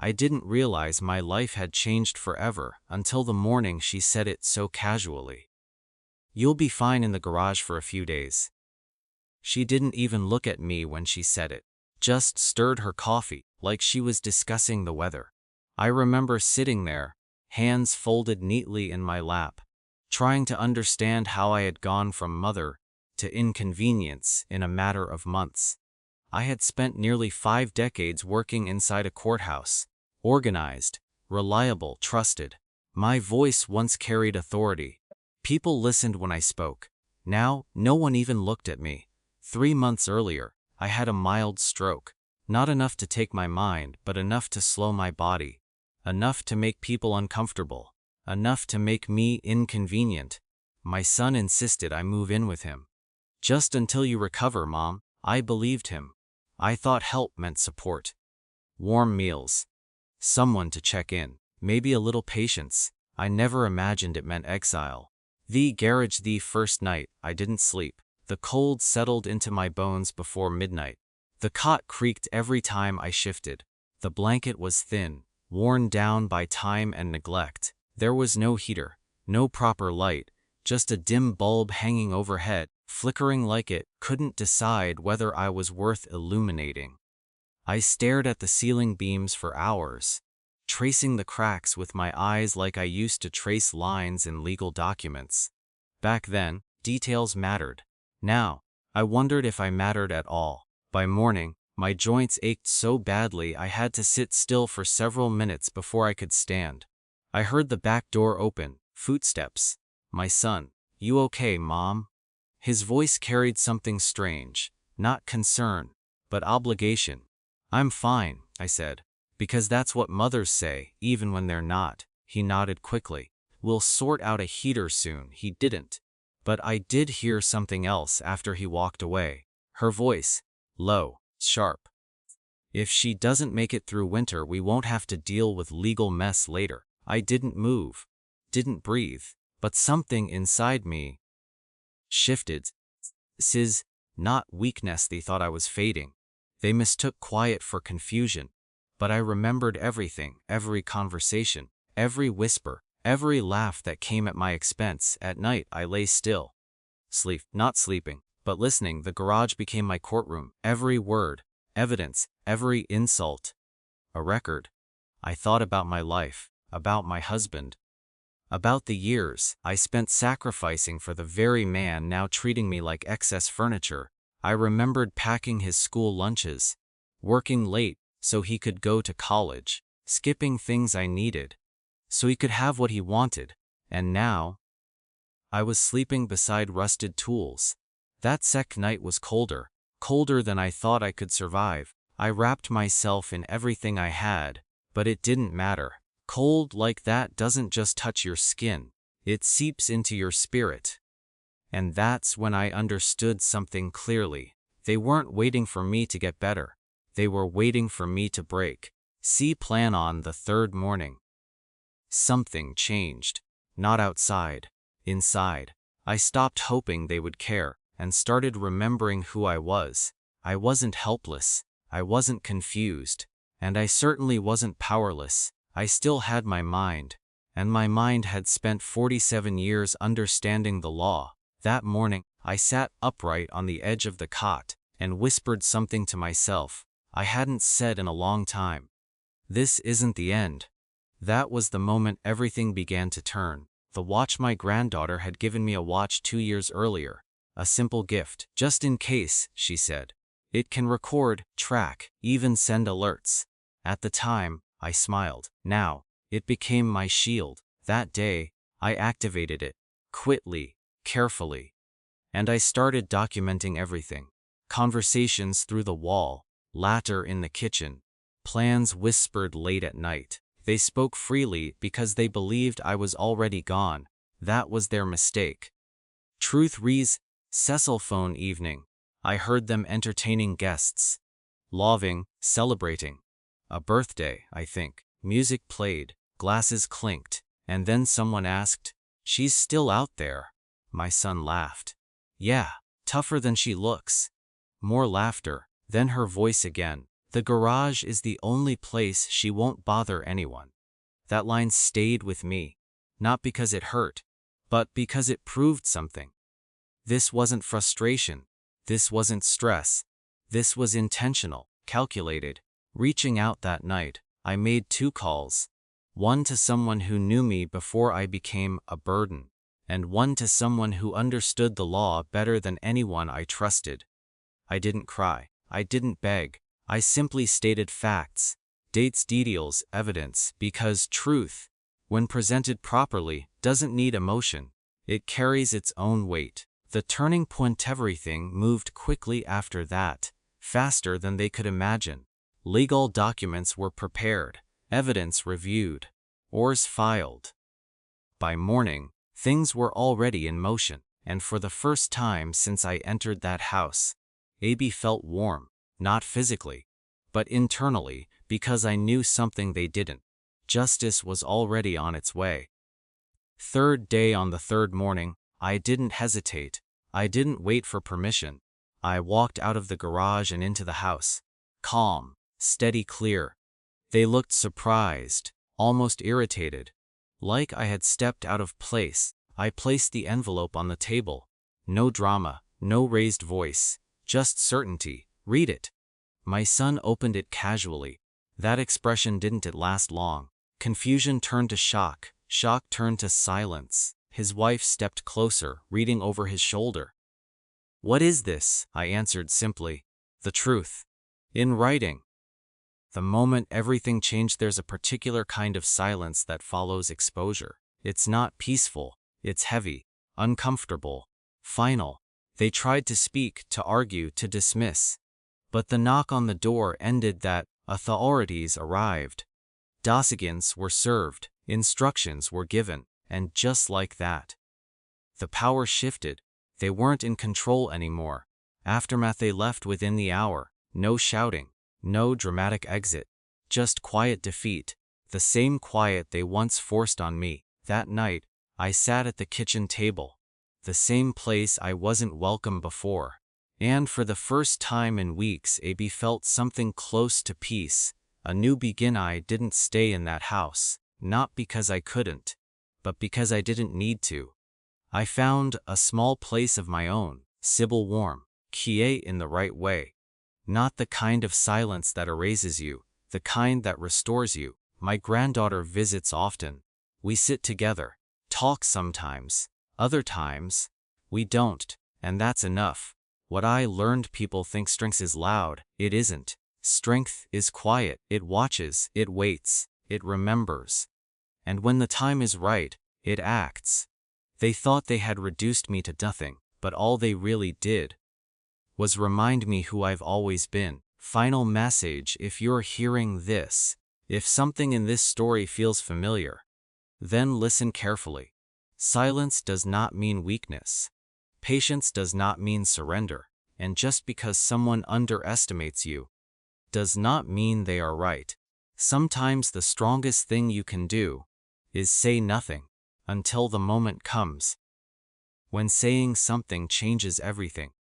I didn't realize my life had changed forever until the morning she said it so casually. "You'll be fine in the garage for a few days." She didn't even look at me when she said it, just stirred her coffee like she was discussing the weather. I remember sitting there, hands folded neatly in my lap, trying to understand how I had gone from mother to inconvenience in a matter of months. I had spent nearly 5 decades working inside a courthouse, organized, reliable, trusted. My voice once carried authority. People listened when I spoke. Now, no one even looked at me. 3 months earlier, I had a mild stroke. Not enough to take my mind, but enough to slow my body. Enough to make people uncomfortable. Enough to make me inconvenient. My son insisted I move in with him. "Just until you recover, Mom." I believed him. I thought help meant support. Warm meals. Someone to check in. Maybe a little patience. I never imagined it meant exile. The first night, I didn't sleep. The cold settled into my bones before midnight. The cot creaked every time I shifted. The blanket was thin, worn down by time and neglect. There was no heater, no proper light, just a dim bulb hanging overhead, flickering like it couldn't decide whether I was worth illuminating. I stared at the ceiling beams for hours, tracing the cracks with my eyes like I used to trace lines in legal documents. Back then, details mattered. Now, I wondered if I mattered at all. By morning, my joints ached so badly I had to sit still for several minutes before I could stand. I heard the back door open, footsteps. My son. "You okay, Mom?" His voice carried something strange, not concern, but obligation. "I'm fine," I said, "because that's what mothers say, even when they're not." He nodded quickly. "We'll sort out a heater soon." He didn't. But I did hear something else after he walked away. Her voice, low, sharp. "If she doesn't make it through winter, we won't have to deal with legal mess later." I didn't move, didn't breathe, but something inside me shifted. Not weakness. They thought I was fading. They mistook quiet for confusion. But I remembered everything, every conversation, every whisper, every laugh that came at my expense. At night, I lay still. Not sleeping, but listening. The garage became my courtroom. Every word, evidence, every insult. A record. I thought about my life, about my husband, about the years I spent sacrificing for the very man now treating me like excess furniture. I remembered packing his school lunches, working late so he could go to college, skipping things I needed so he could have what he wanted. And now, I was sleeping beside rusted tools. That second night was colder, colder than I thought I could survive. I wrapped myself in everything I had, but it didn't matter. Cold like that doesn't just touch your skin, it seeps into your spirit. And that's when I understood something clearly. They weren't waiting for me to get better. They were waiting for me to break. Plan on the third morning. Something changed. Not outside. Inside. I stopped hoping they would care, and started remembering who I was. I wasn't helpless. I wasn't confused. And I certainly wasn't powerless. I still had my mind. And my mind had spent 47 years understanding the law. That morning, I sat upright on the edge of the cot, and whispered something to myself I hadn't said in a long time. This isn't the end. That was the moment everything began to turn. The watch my granddaughter had given me a watch 2 years earlier. A simple gift. "Just in case," she said. "It can record, track, even send alerts." At the time, I smiled. Now, it became my shield. That day, I activated it, quickly, carefully. And I started documenting everything. Conversations through the wall, laughter in the kitchen, plans whispered late at night. They spoke freely because they believed I was already gone. That was their mistake. Cecil phone evening. I heard them entertaining guests. Laughing, celebrating. A birthday, I think. Music played, glasses clinked, and then someone asked, "She's still out there?" My son laughed. "Yeah, tougher than she looks." More laughter, then her voice again. The garage is the only place she won't bother anyone. That line stayed with me, not because it hurt, but because it proved something. This wasn't frustration. This wasn't stress. This was intentional, calculated. Reaching out that night, I made 2 calls. One to someone who knew me before I became a burden, and one to someone who understood the law better than anyone I trusted. I didn't cry. I didn't beg. I simply stated facts, dates, details, evidence, because truth, when presented properly, doesn't need emotion. It carries its own weight. The turning point. Everything moved quickly after that, faster than they could imagine. Legal documents were prepared, evidence reviewed, oars filed. By morning, things were already in motion, and for the first time since I entered that house, Abby felt warm, not physically, but internally, because I knew something they didn't. Justice was already on its way. Third day. On the third morning, I didn't hesitate. I didn't wait for permission. I walked out of the garage and into the house. Calm, steady, clear. They looked surprised, almost irritated. Like I had stepped out of place. I placed the envelope on the table. No drama, no raised voice, just certainty. Read it. My son opened it casually. That expression didn't last long. Confusion turned to shock. Shock turned to silence. His wife stepped closer, reading over his shoulder. "What is this?" I answered simply. "The truth. In writing." The moment everything changed. There's a particular kind of silence that follows exposure. It's not peaceful. It's heavy, uncomfortable, final. They tried to speak, to argue, to dismiss. But the knock on the door ended that. Authorities arrived. Documents were served. Instructions were given. And just like that, the power shifted. They weren't in control anymore. Aftermath. They left within the hour. No shouting. No dramatic exit. Just quiet defeat. The same quiet they once forced on me. That night, I sat at the kitchen table. The same place I wasn't welcome before. And for the first time in weeks, Abby felt something close to peace. A new begin. I didn't stay in that house, not because I couldn't, but because I didn't need to. I found a small place of my own, Sybil warm, kie in the right way. Not the kind of silence that erases you, the kind that restores you. My granddaughter visits often. We sit together, talk sometimes. Other times, we don't, and that's enough. What I learned: people think strength is loud. It isn't. Strength is quiet. It watches, it waits, it remembers. And when the time is right, it acts. They thought they had reduced me to nothing, but all they really did was remind me who I've always been. Final message: if you're hearing this, if something in this story feels familiar, then listen carefully. Silence does not mean weakness. Patience does not mean surrender. And just because someone underestimates you, does not mean they are right. Sometimes the strongest thing you can do is say nothing until the moment comes when saying something changes everything.